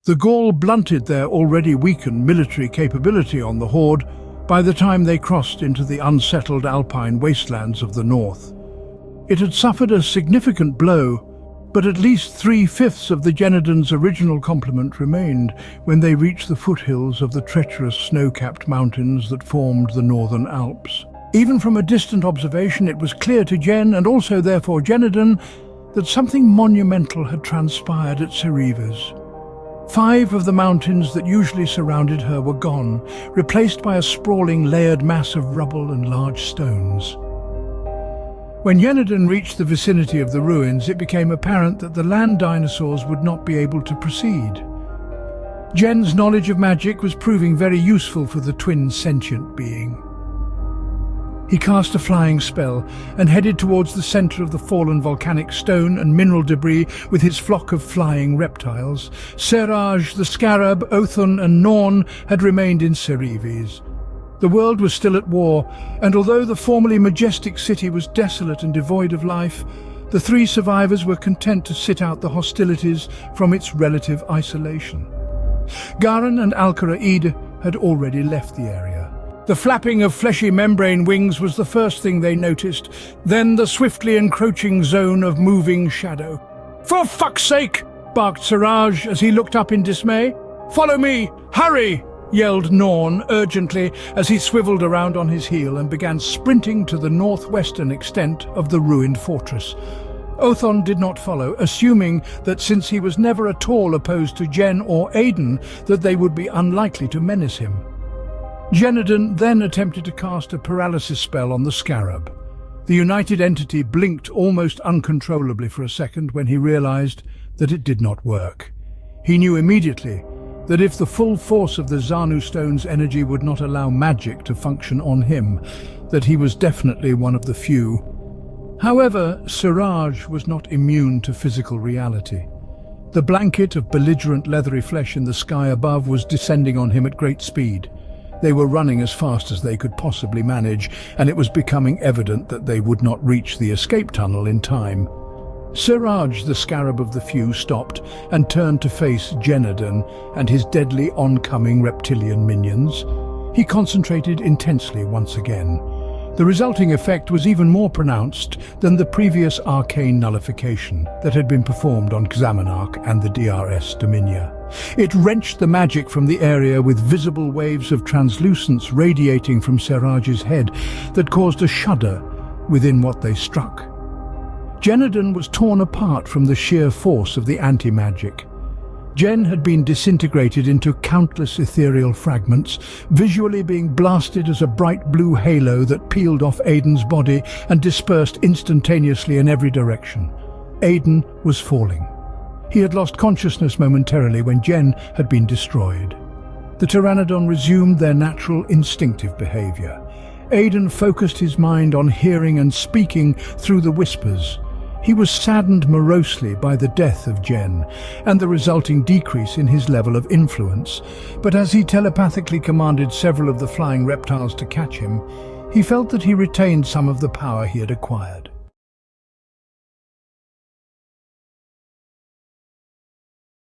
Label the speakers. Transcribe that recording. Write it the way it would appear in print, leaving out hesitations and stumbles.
Speaker 1: The Gaul blunted their already weakened military capability on the horde by the time they crossed into the unsettled alpine wastelands of the north. It had suffered a significant blow, but at least 3/5 of the Jhennaden's original complement remained when they reached the foothills of the treacherous snow-capped mountains that formed the northern Alps. Even from a distant observation, it was clear to Jen, and also therefore Jhennaden, that something monumental had transpired at Cerevas. 5 of the mountains that usually surrounded her were gone, replaced by a sprawling layered mass of rubble and large stones. When Jhennaden reached the vicinity of the ruins, it became apparent that the land dinosaurs would not be able to proceed. Jen's knowledge of magic was proving very useful for the twin sentient being. He cast a flying spell and headed towards the center of the fallen volcanic stone and mineral debris with his flock of flying reptiles. Seraj, the Scarab, Othon and Norn had remained in Cerevas. The world was still at war, and although the formerly majestic city was desolate and devoid of life, the 3 survivors were content to sit out the hostilities from its relative isolation. Garan and Alcaraid had already left the area. The flapping of fleshy membrane wings was the first thing they noticed, then the swiftly encroaching zone of moving shadow. "For fuck's sake!" barked Siraj as he looked up in dismay. "Follow me! Hurry!" yelled Norn urgently as he swiveled around on his heel and began sprinting to the northwestern extent of the ruined fortress. Othon did not follow, assuming that since he was never at all opposed to Jen or Aiden, that they would be unlikely to menace him. Jhennaden then attempted to cast a paralysis spell on the Scarab. The united entity blinked almost uncontrollably for a second when he realized that it did not work. He knew immediately that if the full force of the Xanu Stone's energy would not allow magic to function on him, that he was definitely one of the few. However, Siraj was not immune to physical reality. The blanket of belligerent leathery flesh in the sky above was descending on him at great speed. They were running as fast as they could possibly manage, and it was becoming evident that they would not reach the escape tunnel in time. Siraj, the Scarab of the Few, stopped and turned to face Jhennaden and his deadly oncoming reptilian minions. He concentrated intensely once again. The resulting effect was even more pronounced than the previous arcane nullification that had been performed on Xamanarch and the DRS Dominia. It wrenched the magic from the area with visible waves of translucence radiating from Siraj's head that caused a shudder within what they struck. Jhennaden was torn apart from the sheer force of the anti-magic. Jen had been disintegrated into countless ethereal fragments, visually being blasted as a bright blue halo that peeled off Aiden's body and dispersed instantaneously in every direction. Aiden was falling. He had lost consciousness momentarily when Jen had been destroyed. The Pteranodon resumed their natural instinctive behavior. Aiden focused his mind on hearing and speaking through the whispers. He was saddened morosely by the death of Jen and the resulting decrease in his level of influence, but as he telepathically commanded several of the flying reptiles to catch him, he felt that he retained some of the power he had acquired.